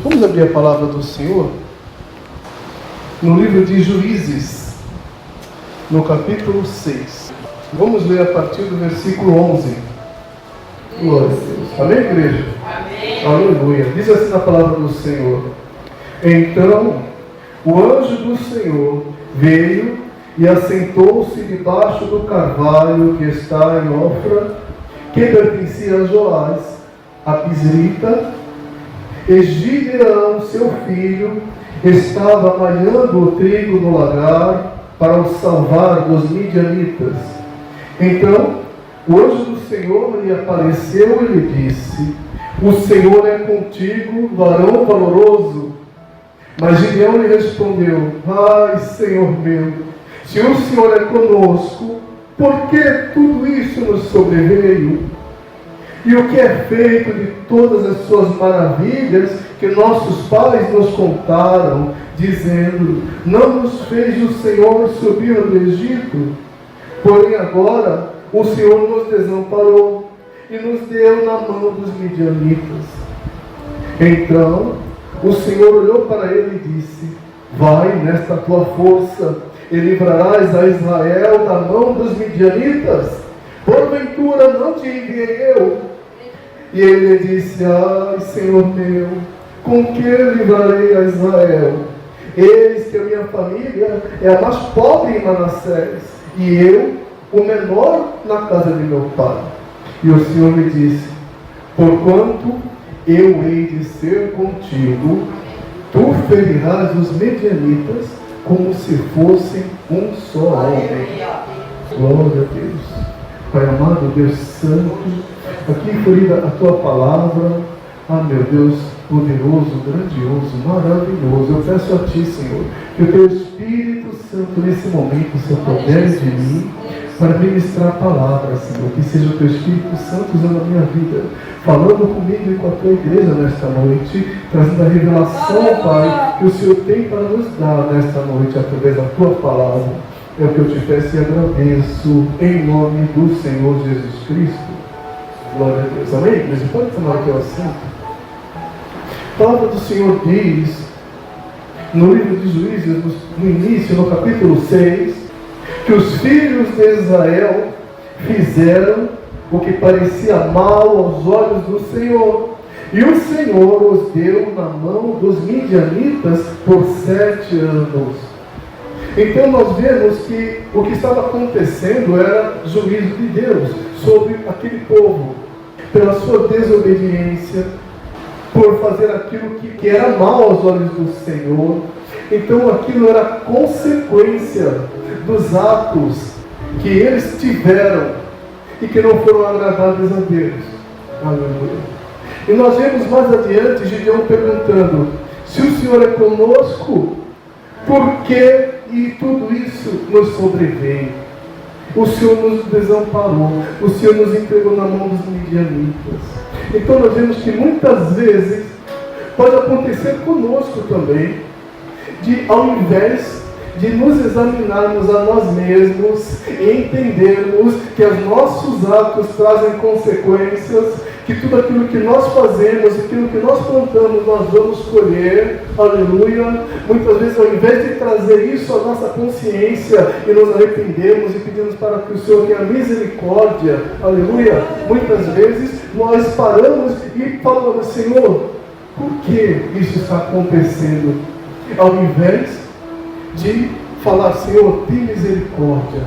Vamos abrir a palavra do Senhor no livro de Juízes, no capítulo 6. Vamos ler a partir do versículo 11. Glória a Deus. Amém, igreja? Amém. Aleluia. Diz assim na palavra do Senhor: Então o anjo do Senhor veio e assentou-se debaixo do carvalho que está em Ofra, que pertencia a Joás, a Pisrita. E Gideão, seu filho, estava malhando o trigo no lagar para o salvar dos midianitas. Então o anjo do Senhor lhe apareceu e lhe disse: O Senhor é contigo, varão valoroso. Mas Gideão lhe respondeu: Ai, Senhor meu, se o Senhor é conosco, por que tudo isso nos sobreveio? E o que é feito de todas as suas maravilhas que nossos pais nos contaram, dizendo: Não nos fez o Senhor subir do Egito? Porém agora o Senhor nos desamparou e nos deu na mão dos midianitas. Então o Senhor olhou para ele e disse: Vai nesta tua força e livrarás a Israel da mão dos midianitas. Porventura não te enviei eu? E ele lhe disse: Ai, Senhor meu, com que livrarei a Israel? Eis que a minha família é a mais pobre em Manassés, e eu, o menor na casa de meu pai. E o Senhor me disse: Porquanto eu hei de ser contigo, tu ferirás os medianitas como se fossem um só homem. Glória a Deus. Pai amado, Deus santo, aqui foi lida a tua palavra. Ah, meu Deus, poderoso, grandioso, maravilhoso. Eu peço a ti, Senhor, que o teu Espírito Santo nesse momento se apodere de mim para ministrar a palavra, Senhor. Que seja o teu Espírito Santo usando a minha vida, falando comigo e com a tua igreja nesta noite, trazendo a revelação, Pai, que o Senhor tem para nos dar nesta noite através da tua palavra. É o que eu te peço e agradeço em nome do Senhor Jesus Cristo. Glória a Deus. Amém, igreja? Pode tomar aqui o assento. A palavra do Senhor diz, no livro de Juízes, no início, no capítulo 6, que os filhos de Israel fizeram o que parecia mal aos olhos do Senhor. E o Senhor os deu na mão dos midianitas por 7 anos. Então nós vemos que o que estava acontecendo era juízo de Deus sobre aquele povo, pela sua desobediência, por fazer aquilo que era mal aos olhos do Senhor. Então aquilo era consequência dos atos que eles tiveram e que não foram agradáveis a Deus. Aleluia. E nós vemos mais adiante Gideão perguntando: se o Senhor é conosco, por que e tudo isso nos sobreveio? O Senhor nos desamparou, o Senhor nos entregou na mão dos midianitas. Então nós vemos que muitas vezes pode acontecer conosco também, de ao invés de nos examinarmos a nós mesmos e entendermos que os nossos atos trazem consequências, que tudo aquilo que nós fazemos, aquilo que nós plantamos, nós vamos colher, aleluia. Muitas vezes, ao invés de trazer isso à nossa consciência e nos arrependermos e pedimos para que o Senhor tenha misericórdia, aleluia, muitas vezes nós paramos e falamos: Senhor, por que isso está acontecendo? Ao invés de falar: Senhor, tem misericórdia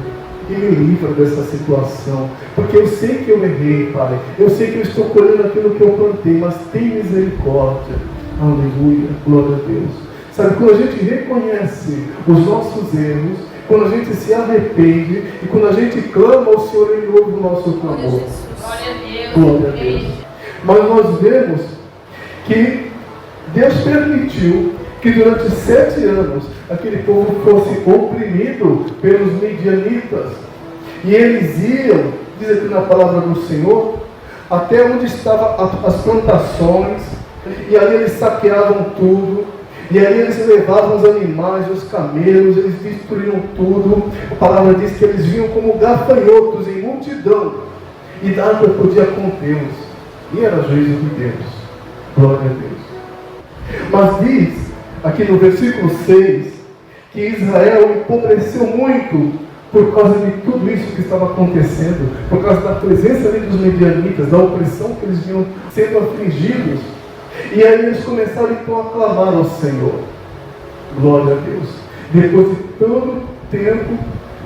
e me livra dessa situação, porque eu sei que eu errei, Pai, eu sei que eu estou colhendo aquilo que eu plantei, mas tem misericórdia. Aleluia, glória a Deus. Sabe, quando a gente reconhece os nossos erros, quando a gente se arrepende e quando a gente clama ao Senhor, Ele ouve o nosso clamor. Glória a Deus. Mas nós vemos que Deus permitiu que durante 7 anos aquele povo fosse oprimido pelos midianitas. E eles iam, diz aqui na palavra do Senhor, até onde estavam as plantações, e ali eles saqueavam tudo, e ali eles levavam os animais, os camelos, eles destruíam tudo. A palavra diz que eles vinham como gafanhotos em multidão, e nada podia contê-los. E era juízo de Deus. Glória a Deus. Mas diz, aqui no versículo 6, que Israel empobreceu muito por causa de tudo isso que estava acontecendo, por causa da presença ali dos medianitas, da opressão que eles vinham sendo afligidos. E aí eles começaram então a clamar ao Senhor. Glória a Deus. Depois de todo tempo,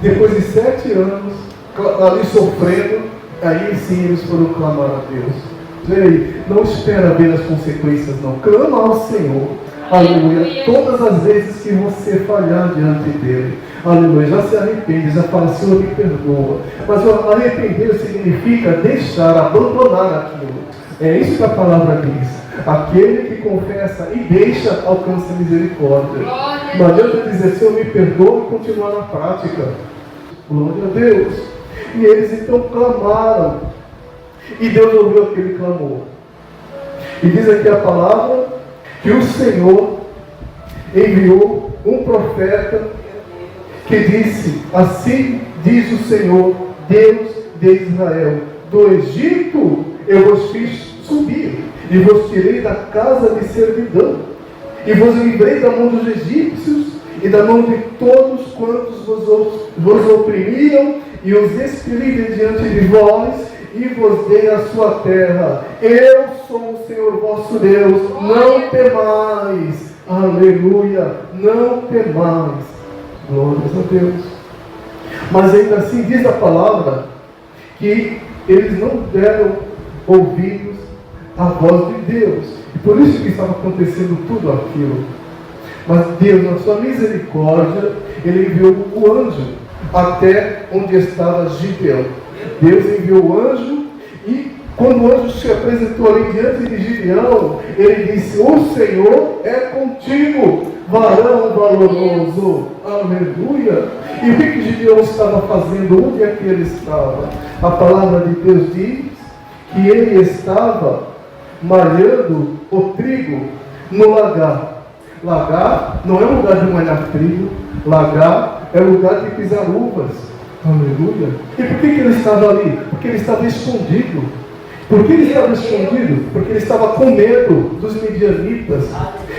depois de 7 anos, ali sofrendo, aí sim eles foram clamar a Deus. Ei, não espera ver as consequências, não. Clama ao Senhor. Aleluia. Todas as vezes que você falhar diante dele, aleluia, já se arrepende, já fala, Senhor, me perdoa. Mas o arrepender significa deixar, abandonar aquilo. É isso que a palavra diz. Aquele que confessa e deixa, alcança misericórdia. Não adianta dizer, Senhor, me perdoa e continuar na prática. Glória a Deus. E eles então clamaram. E Deus ouviu aquele clamor. E diz aqui a palavra que o Senhor enviou um profeta que disse, assim diz o Senhor, Deus de Israel, do Egito eu vos fiz subir, e vos tirei da casa de servidão, e vos livrei da mão dos egípcios, e da mão de todos quantos vos oprimiam, e os expeli de diante de vós, e vos dei a sua terra. Eu sou o Senhor vosso Deus, não temais. Aleluia, não temais. Glórias a Deus. Mas ainda assim diz a palavra que eles não deram ouvidos à voz de Deus. E por isso que estava acontecendo tudo aquilo. Mas Deus, na sua misericórdia, Ele enviou o anjo até onde estava Gideão. Deus enviou o anjo e quando o anjo se apresentou ali diante de Gideão, ele disse, o Senhor é contigo, varão valoroso. Aleluia. E o que Gideão estava fazendo? Onde é que ele estava? A palavra de Deus diz que ele estava malhando o trigo no lagar. Lagar não é lugar de malhar trigo, lagar é lugar de pisar uvas. Aleluia. E por que ele estava ali? Porque ele estava escondido. Por que ele estava escondido? Porque ele estava com medo dos medianitas.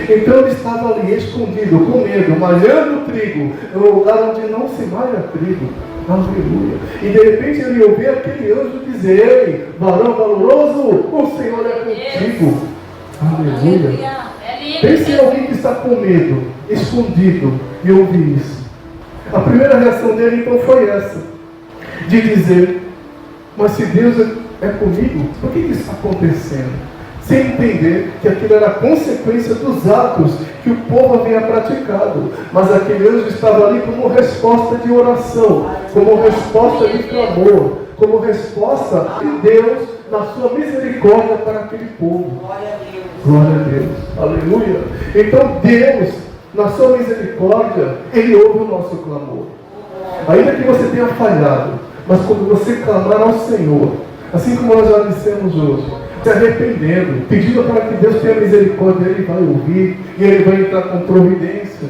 Então ele estava ali escondido, com medo, malhando trigo, no lugar onde não se malha trigo. Aleluia. E de repente ele ouviu aquele anjo dizer, ei, varão valoroso, o Senhor é contigo. Aleluia. Pense em alguém que está com medo, escondido, e ouve isso. A primeira reação dele então foi essa, de dizer, mas se Deus é comigo, por que isso está acontecendo? Sem entender que aquilo era consequência dos atos que o povo havia praticado. Mas aquele anjo estava ali como resposta de oração, como resposta de clamor, como resposta de Deus na sua misericórdia para aquele povo. Glória a Deus. Aleluia. Então Deus, na sua misericórdia, Ele ouve o nosso clamor. Ainda que você tenha falhado, mas quando você clamar ao Senhor, assim como nós já dissemos hoje, se arrependendo, pedindo para que Deus tenha misericórdia, Ele vai ouvir e Ele vai entrar com providência.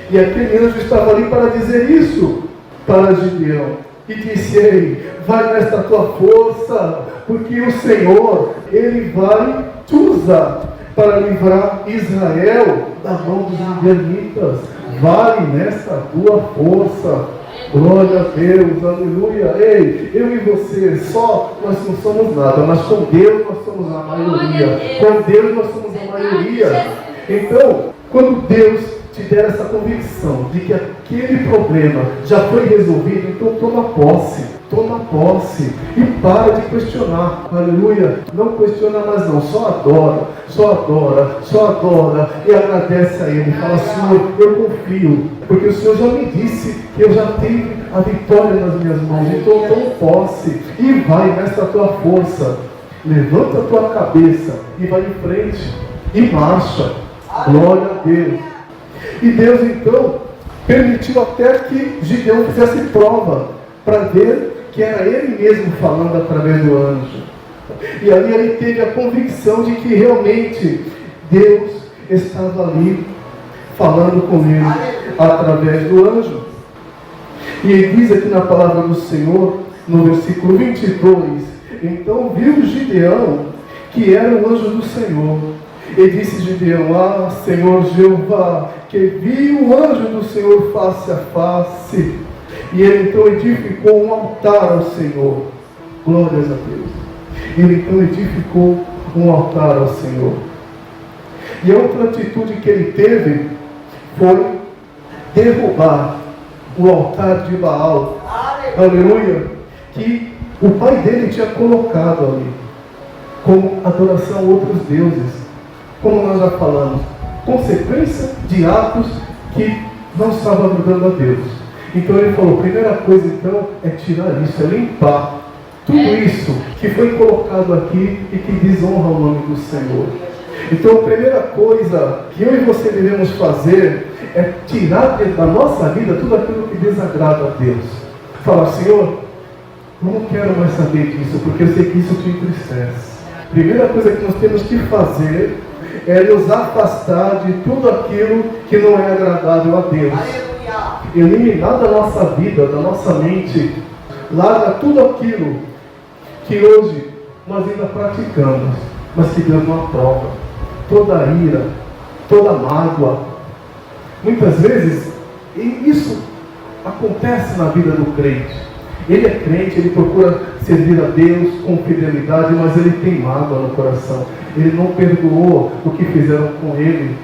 E aquele anjo estava ali para dizer isso para Gideão. E disse, ei, vai nesta tua força, porque o Senhor, Ele vai te usar para livrar Israel da mão dos midianitas. Vai nessa tua força. Glória a Deus, aleluia. Ei, eu e você, só nós não somos nada, mas com Deus nós somos a maioria. Com Deus nós somos a maioria. Então, quando Deus te der essa convicção de que aquele problema já foi resolvido, então toma posse. Toma posse e para de questionar. Aleluia. Não questiona mais não, só adora, só adora, só adora e agradece a Ele. Fala, Senhor, eu confio, porque o Senhor já me disse que eu já tenho a vitória nas minhas mãos. Então toma posse e vai nessa tua força. Levanta a tua cabeça e vai em frente e marcha. Glória a Deus. E Deus então permitiu até que Gideão fizesse prova para ver que era ele mesmo falando através do anjo. E ali ele teve a convicção de que realmente Deus estava ali falando com ele através do anjo. E ele diz aqui na palavra do Senhor, no versículo 22, então viu Gideão que era o anjo do Senhor, E disse Gideão: ah, Senhor Jeová, que vi o anjo do Senhor face a face. E ele então edificou um altar ao Senhor. Glórias a Deus. Ele então edificou um altar ao Senhor. E a outra atitude que ele teve foi derrubar o altar de Baal. Aleluia. Que o pai dele tinha colocado ali como adoração a outros deuses. Como nós já falamos, consequência de atos que não estavam agradando a Deus. Então ele falou, a primeira coisa então é tirar isso, é limpar tudo isso que foi colocado aqui e que desonra o nome do Senhor. Então a primeira coisa que eu e você devemos fazer é tirar da nossa vida tudo aquilo que desagrada a Deus. Falar, Senhor, eu não quero mais saber disso, porque eu sei que isso te entristece. A primeira coisa que nós temos que fazer é nos afastar de tudo aquilo que não é agradável a Deus. Eliminar da nossa vida, da nossa mente, larga tudo aquilo que hoje nós ainda praticamos, mas que Deus não aprova. Toda ira, toda mágoa. Muitas vezes, isso acontece na vida do crente. Ele é crente, ele procura servir a Deus com fidelidade, mas ele tem mágoa no coração. Ele não perdoou o que fizeram com ele.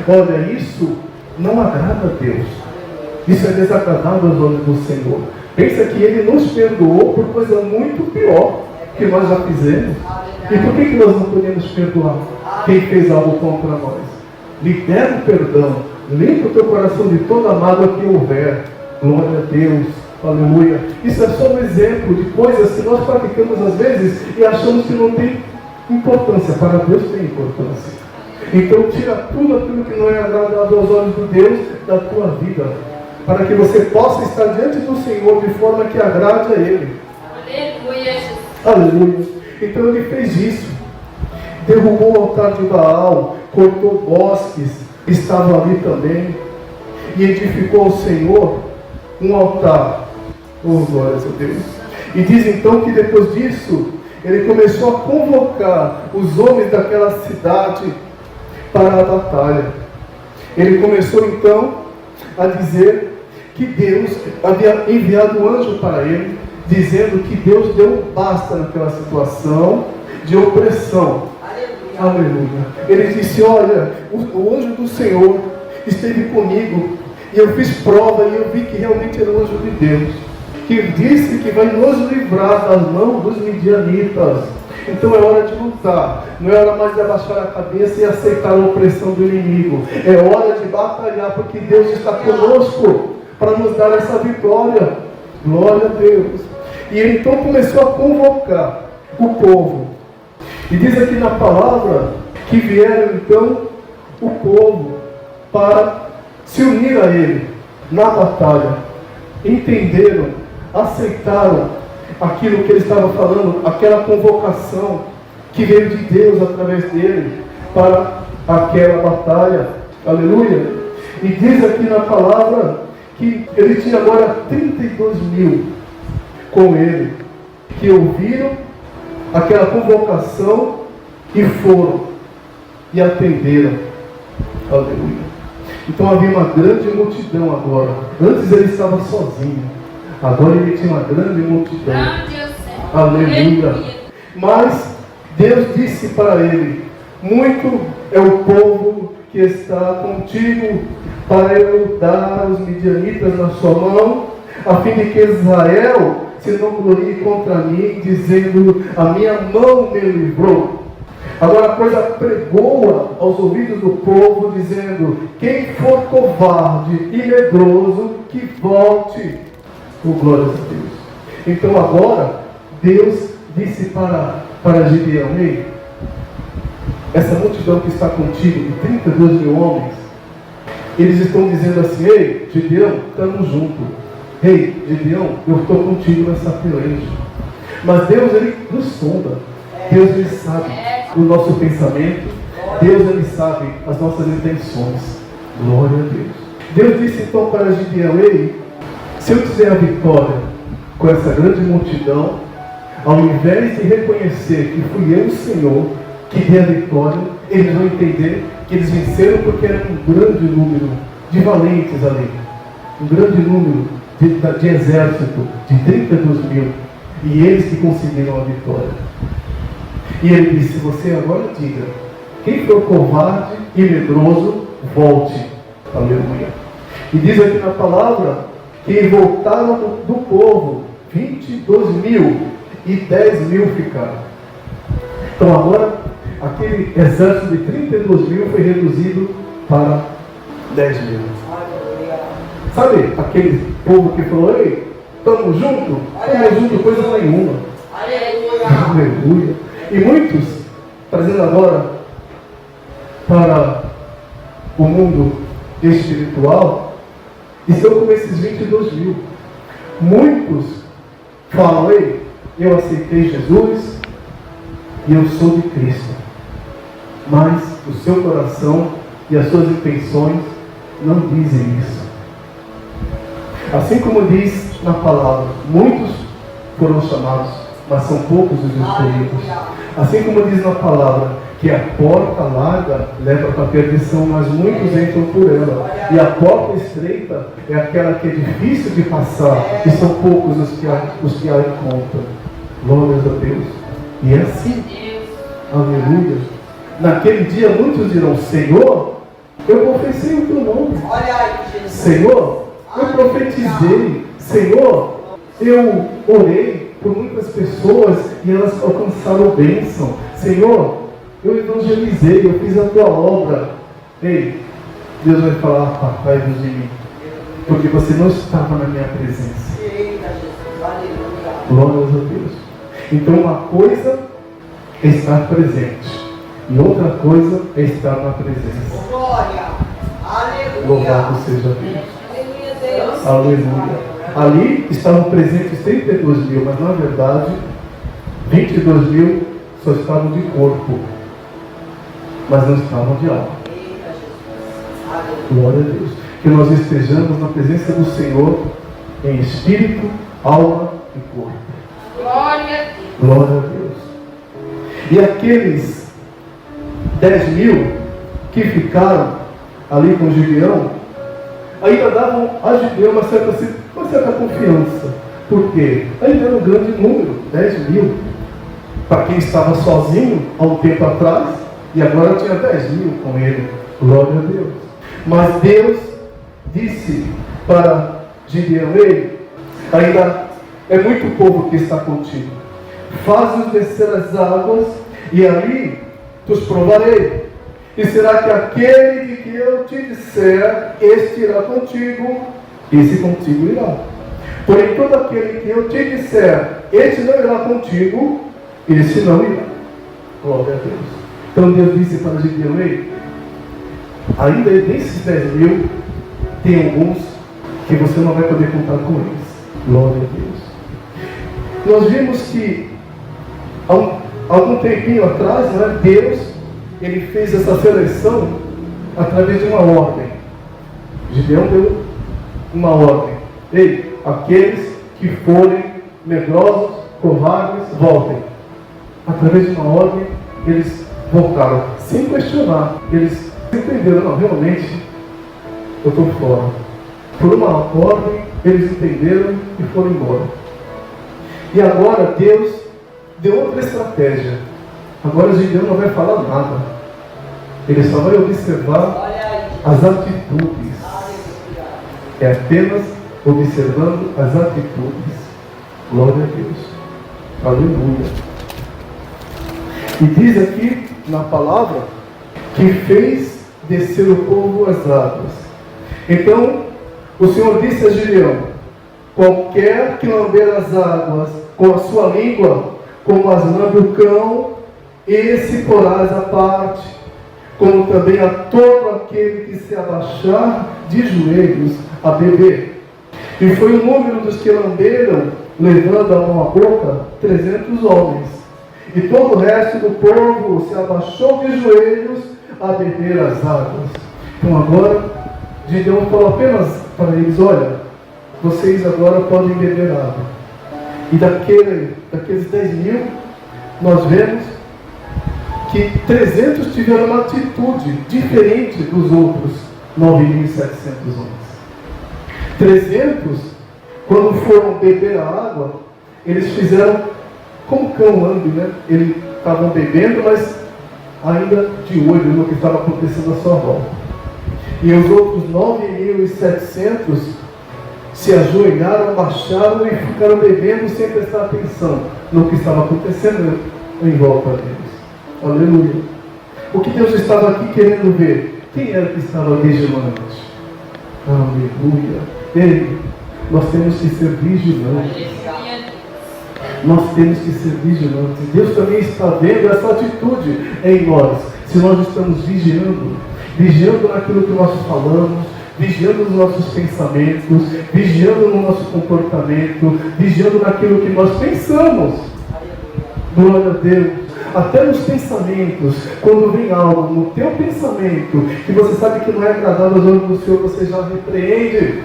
Olha, isso não agrada a Deus. Isso é desagradável aos olhos do Senhor. Pensa que ele nos perdoou por coisa muito pior que nós já fizemos. E por que nós não podemos perdoar quem fez algo contra nós? Libera o perdão. Limpa o teu coração de toda a mágoa que houver. Glória a Deus. Aleluia. Isso é só um exemplo de coisas que nós praticamos às vezes e achamos que não tem importância. Para Deus tem importância. Então tira tudo aquilo que não é agradável aos olhos de Deus da tua vida, para que você possa estar diante do Senhor de forma que agrade a Ele. Aleluia. Aleluia. Então ele fez isso. Derrubou o altar de Baal, cortou bosques, estava ali também, e edificou ao Senhor um altar. Oh, glórias a Deus. E diz então que depois disso, ele começou a convocar os homens daquela cidade para a batalha. Ele começou então a dizer que Deus havia enviado um anjo para ele, dizendo que Deus deu um basta naquela situação de opressão. Aleluia. Ele disse, olha, o anjo do Senhor esteve comigo, e eu fiz prova, e eu vi que realmente era o anjo de Deus, que disse que vai nos livrar das mãos dos midianitas. Então é hora de lutar, não é hora mais de abaixar a cabeça e aceitar a opressão do inimigo. É hora de batalhar, porque Deus está conosco para nos dar essa vitória. Glória a Deus. E ele então começou a convocar o povo. E diz aqui na palavra que vieram então o povo para se unir a ele na batalha. Entenderam, aceitaram aquilo que ele estava falando, aquela convocação que veio de Deus através dele para aquela batalha. Aleluia. E diz aqui na palavra que ele tinha agora 32 mil com ele, que ouviram aquela convocação e foram e atenderam. Aleluia. Então havia uma grande multidão agora. Antes ele estava sozinho, agora ele tinha uma grande multidão. Aleluia. Mas Deus disse para ele, muito é o povo que está contigo, para eu dar os midianitas na sua mão, a fim de que Israel se não glorie contra mim, dizendo, a minha mão me livrou. Agora a coisa pregoa aos ouvidos do povo, dizendo, quem for covarde e medroso, que volte. Oh, glória a Deus. Então agora, Deus disse para Gideão, ei, essa multidão que está contigo, de 32 mil homens, eles estão dizendo assim, ei, Gideão, estamos juntos. Ei, Gideão, eu estou contigo nessa peleja. Mas Deus, ele nos sonda. Deus, ele sabe o nosso pensamento. Deus, ele sabe as nossas intenções. Glória a Deus. Deus disse então para Gideão, ei, se eu tiver a vitória com essa grande multidão, ao invés de reconhecer que fui eu o Senhor, que dê a vitória. Eles vão entender que eles venceram porque era um grande número de valentes ali. Um grande número de exército, de 32 mil. E eles que conseguiram a vitória. E ele disse: você agora diga, quem for covarde e medroso, volte. Aleluia. E diz aqui na palavra que voltaram do povo 22 mil e 10 mil ficaram. Então agora, aquele exército de 32 mil foi reduzido para 10 mil. Sabe aquele povo que falou: ei, estamos juntos? Estamos juntos, coisa nenhuma. Aleluia. E muitos, trazendo agora para o mundo espiritual, estão com esses 22 mil. Muitos falam: ei, eu aceitei Jesus e eu sou de Cristo. Mas o seu coração e as suas intenções não dizem isso. Assim como diz na palavra, muitos foram chamados, mas são poucos os escolhidos. Assim como diz na palavra, que a porta larga leva para a perdição, mas muitos entram por ela. E a porta estreita é aquela que é difícil de passar, e são poucos os que a encontram. Glórias a Deus. E é assim. Aleluia. Naquele dia muitos dirão: Senhor, eu confessei o teu nome. Senhor, eu profetizei. Senhor, eu orei por muitas pessoas e elas alcançaram bênção. Senhor, eu evangelizei, eu fiz a tua obra. Ei, Deus vai falar: papai, Deus de mim, porque você não estava na minha presença. Glórias a Deus. Então uma coisa é estar presente e outra coisa é estar na presença. Glória. Aleluia. Louvado seja Deus. Aleluia. Ali estavam presentes 32 mil, mas na verdade 22 mil só estavam de corpo, mas não estavam de alma. Glória a Deus. Que nós estejamos na presença do Senhor em espírito, alma e corpo. Glória a Deus. Glória a Deus. E aqueles 10 mil que ficaram ali com Gideão, ainda davam a Gideão uma certa confiança. Por quê? Ainda era um grande número, 10 mil. Para quem estava sozinho há um tempo atrás, e agora tinha 10 mil com ele. Glória a Deus. Mas Deus disse para Gideão: ei, ainda é muito povo que está contigo. Faz-os descer as águas, e ali os provarei. E será que aquele de que eu te disser, este irá contigo, esse contigo irá. Porém, todo aquele que eu te disser, este não irá contigo, esse não irá. Glória a Deus. Então Deus disse para Gideão: ei, ainda desses 10 mil, tem alguns que você não vai poder contar com eles. Glória a Deus. Nós vimos que há algum tempinho atrás, né, Deus, ele fez essa seleção através de uma ordem. Gideão deu uma ordem: ei, aqueles que forem medrosos, covardes, voltem. Através de uma ordem, eles voltaram, sem questionar. Eles entenderam: não, realmente, eu estou fora. Por uma ordem, eles entenderam e foram embora. E agora Deus deu outra estratégia. Agora Gideão não vai falar nada. Ele só vai observar as atitudes. É apenas observando as atitudes. Glória a Deus. Aleluia. E diz aqui na palavra que fez descer o povo às águas. Então o Senhor disse a Gideão: qualquer que lamber as águas com a sua língua, como as lambe o cão, esse porás à parte, como também a todo aquele que se abaixar de joelhos a beber. E foi o número dos que lamberam, levando a mão à boca, 300 homens. E todo o resto do povo se abaixou de joelhos a beber as águas. Então agora, Gideão falou apenas para eles: olha, vocês agora podem beber água. E daqueles 10 mil, nós vemos que 300 tiveram uma atitude diferente dos outros 9.700 homens. 300, quando foram beber a água, eles fizeram como cão ande, né? Eles estavam bebendo, mas ainda de olho no que estava acontecendo à sua volta. E os outros 9.700 se ajoelharam, baixaram e ficaram bebendo sem prestar atenção no que estava acontecendo em volta deles. Aleluia. O que Deus estava aqui querendo ver? Quem era que estava vigilante? Aleluia. Ei, nós temos que ser vigilantes. Nós temos que ser vigilantes. Deus também está vendo essa atitude em nós. Se nós estamos vigiando naquilo que nós falamos, vigiando nos nossos pensamentos, vigiando no nosso comportamento, vigiando naquilo que nós pensamos. Glória a Deus. Até nos pensamentos, quando vem algo no teu pensamento, que você sabe que não é agradável aos olhos do Senhor, você já repreende.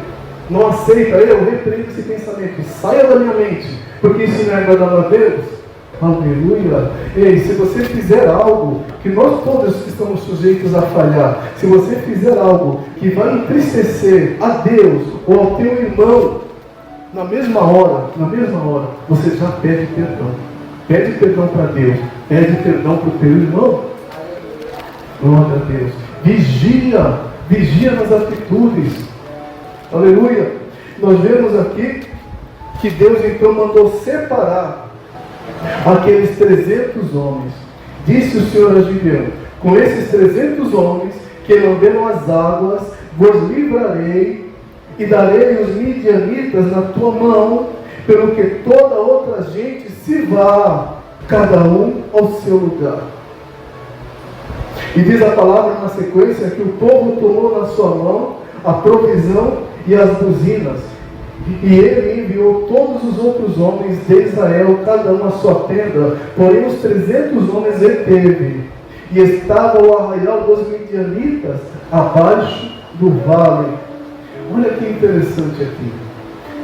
Não aceita, eu repreendo esse pensamento, saia da minha mente, porque isso não é agradável a Deus. Aleluia. Ei, se você fizer algo, que nós todos estamos sujeitos a falhar, se você fizer algo que vai entristecer a Deus ou ao teu irmão, na mesma hora, você já pede perdão. Pede perdão para Deus, pede perdão para o teu irmão. Glória a Deus. Vigia nas atitudes. Aleluia. Nós vemos aqui que Deus então mandou separar aqueles 300 homens. Disse o Senhor a Gideão: com esses 300 homens que lamberam as águas, vos livrarei e darei os midianitas na tua mão, pelo que toda outra gente se vá, cada um ao seu lugar. E diz a palavra na sequência que o povo tomou na sua mão a provisão e as buzinas, e ele enviou todos os outros homens de Israel, cada um à sua tenda, porém os 300 homens reteve, e estava o arraial dos midianitas abaixo do vale. Olha que interessante aqui.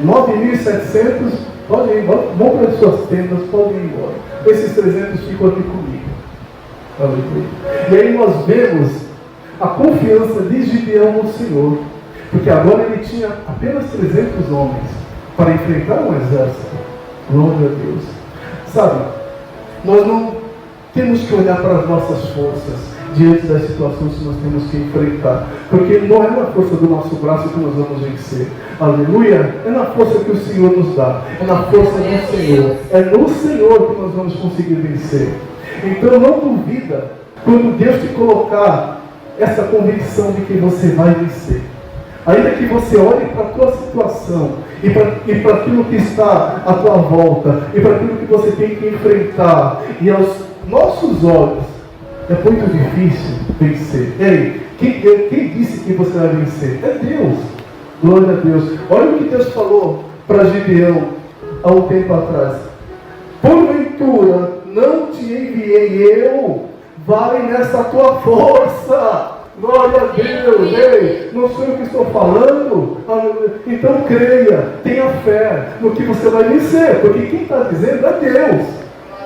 9.700, podem ir embora, vão para as suas tendas, podem ir embora. Esses 300 ficam aqui comigo. Aleluia. E aí nós vemos a confiança de Gideão no Senhor, porque agora ele tinha apenas 300 homens para enfrentar um exército. Glória a Deus. Sabe, nós não temos que olhar para as nossas forças diante das situações que nós temos que enfrentar, porque não é na força do nosso braço que nós vamos vencer. Aleluia. É na força que o Senhor nos dá, é na força do Senhor, é no Senhor que nós vamos conseguir vencer. Então não duvida quando Deus te colocar essa convicção de que você vai vencer. Ainda que você olhe para a tua situação e para aquilo que está à tua volta e para aquilo que você tem que enfrentar, e aos nossos olhos é muito difícil vencer. Ei, quem disse que você vai vencer? É Deus. Glória a Deus. Olha o que Deus falou para Gideão há um tempo atrás: porventura não te enviei eu, vai nessa tua força. Glória a Deus. Ei, não sou eu que estou falando. Então creia, tenha fé no que você vai vencer, porque quem está dizendo é Deus.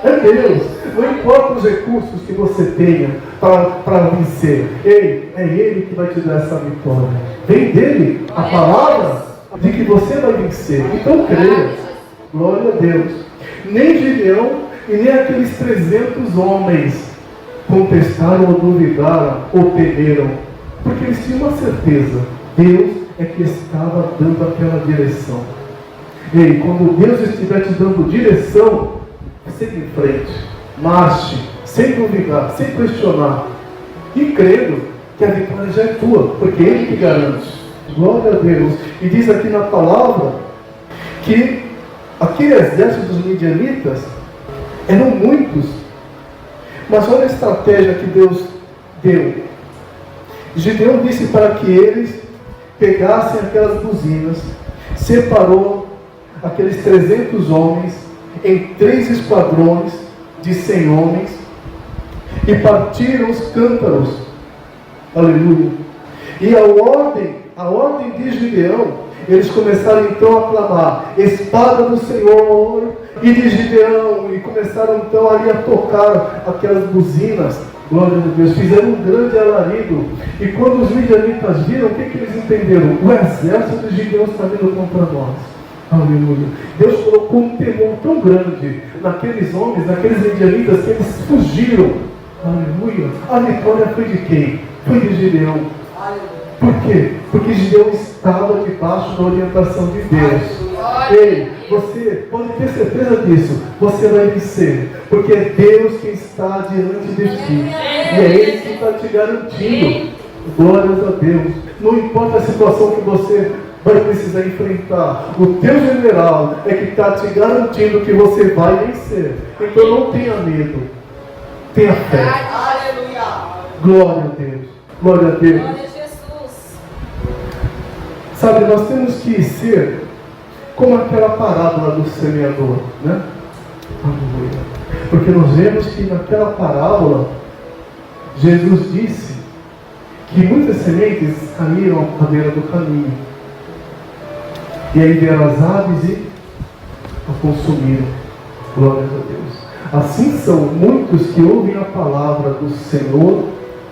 É Deus. Não importa os recursos que você tenha para vencer. Ei, é Ele que vai te dar essa vitória. Vem dele a palavra de que você vai vencer. Então creia. Glória a Deus. Nem Gideão e nem aqueles 300 homens contestaram ou duvidaram ou temeram, porque eles tinham uma certeza: Deus é que estava dando aquela direção. Ei, quando Deus estiver te dando direção, siga em frente, marche, sem duvidar, sem questionar, e crendo que a vitória já é tua, porque Ele que garante. Glória a Deus. E diz aqui na palavra que aquele exército dos midianitas eram muitos, mas olha a estratégia que Deus deu. Gideão disse para que eles pegassem aquelas buzinas, separou aqueles 300 homens em 3 esquadrões de 100 homens e partiram os cântaros. Aleluia. E a ordem de Gideão Eles começaram então a clamar, espada do Senhor e de Gideão, e começaram então ali a tocar aquelas buzinas, glória a Deus, fizeram um grande alarido, e quando os midianitas viram, o que eles entenderam? O exército de Gideão está vindo contra nós. Aleluia. Deus colocou um temor tão grande naqueles homens, naqueles midianitas, que eles fugiram. Aleluia. A vitória foi de quem? Foi de Gideão. Por quê? Porque Gideão estava debaixo da orientação de Deus. Ei, você pode ter certeza disso. Você vai vencer. Porque é Deus quem está diante de ti. E é Ele que está te garantindo. Glórias a Deus. Não importa a situação que você vai precisar enfrentar. O teu general é que está te garantindo que você vai vencer. Então não tenha medo. Tenha fé. Glória a Deus. Glória a Deus. Sabe, nós temos que ser como aquela parábola do semeador, né? Aleluia. Porque nós vemos que naquela parábola, Jesus disse que muitas sementes caíram à beira do caminho. E aí vieram as aves e a consumiram. Glória a Deus. Assim são muitos que ouvem a palavra do Senhor,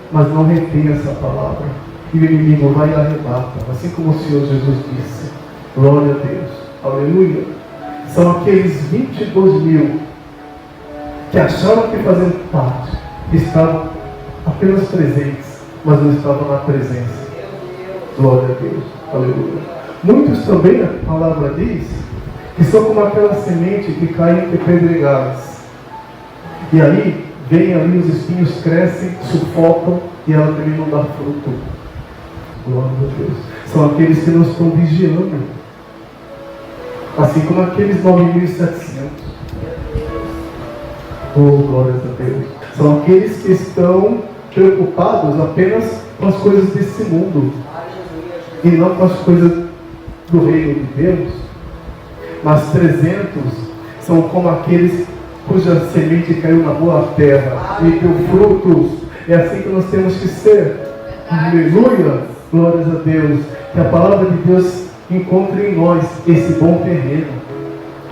mas não retêm essa palavra. E o inimigo vai e arrebata, assim como o Senhor Jesus disse. Glória a Deus. Aleluia. São aqueles 22.000 que acharam que faziam parte, que estavam apenas presentes, mas não estavam na presença. Glória a Deus. Aleluia. Muitos também, a palavra diz, que são como aquela semente que cai entre pedregais. E aí, vem ali, os espinhos crescem, sufocam e ela também não dá fruto. Glória a Deus. São aqueles que não estão vigiando. Assim como aqueles 9.700. Oh, glória a Deus. São aqueles que estão preocupados apenas com as coisas desse mundo. E não com as coisas do reino de Deus. Mas 300 são como aqueles cuja semente caiu na boa terra e deu frutos. É assim que nós temos que ser. Aleluia. Glórias a Deus. Que a palavra de Deus encontre em nós esse bom terreno.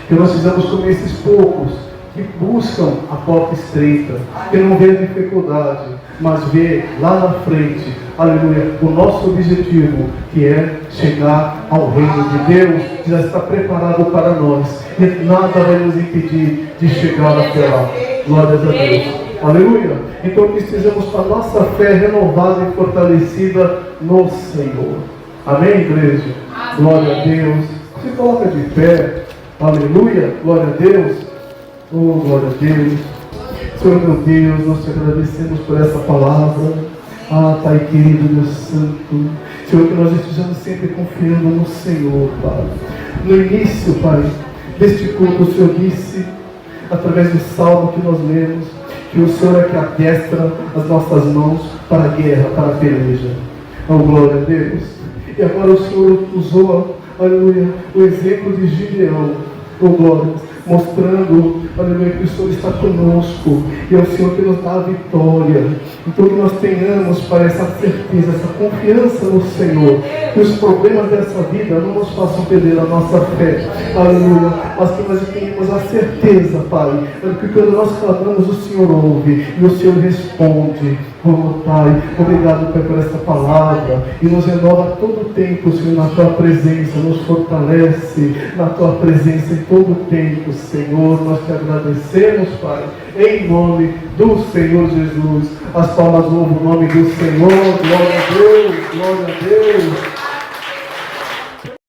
Que nós sejamos como esses poucos que buscam a porta estreita, que não vê a dificuldade, mas vê lá na frente, aleluia, o nosso objetivo, que é chegar ao reino de Deus, que já está preparado para nós, e nada vai nos impedir de chegar até lá. Glórias a Deus. Aleluia. Então que estejamos com a nossa fé renovada e fortalecida no Senhor. Amém, igreja? Amém. Glória a Deus. Se coloca de pé. Aleluia. Glória a Deus. Oh, glória a Deus. Senhor meu Deus, nós te agradecemos por essa palavra. Ah, Pai querido, Deus Santo. Senhor, que nós estejamos sempre confiando no Senhor, Pai. No início, Pai, deste culto, o Senhor disse, através do salmo que nós lemos, que o Senhor é que adestra as nossas mãos para a guerra, para a peleja. Oh, glória a Deus. E agora o Senhor usou, aleluia, o exemplo de Gideão, oh glória, mostrando, aleluia, que o Senhor está conosco, e é o Senhor que nos dá a vitória. Então que nós tenhamos, Pai, essa certeza, essa confiança no Senhor, que os problemas dessa vida não nos façam perder a nossa fé, aleluia, mas que nós tenhamos a certeza, Pai, que quando nós clamamos, o Senhor ouve, e o Senhor responde. Oh, Pai, obrigado, Pai, por essa palavra, e nos renova todo o tempo, Senhor, na Tua presença, nos fortalece na Tua presença em todo o tempo, Senhor. Nós te agradecemos, Pai, em nome do Senhor Jesus. As palmas louvam o nome do Senhor. Glória a Deus, glória a Deus.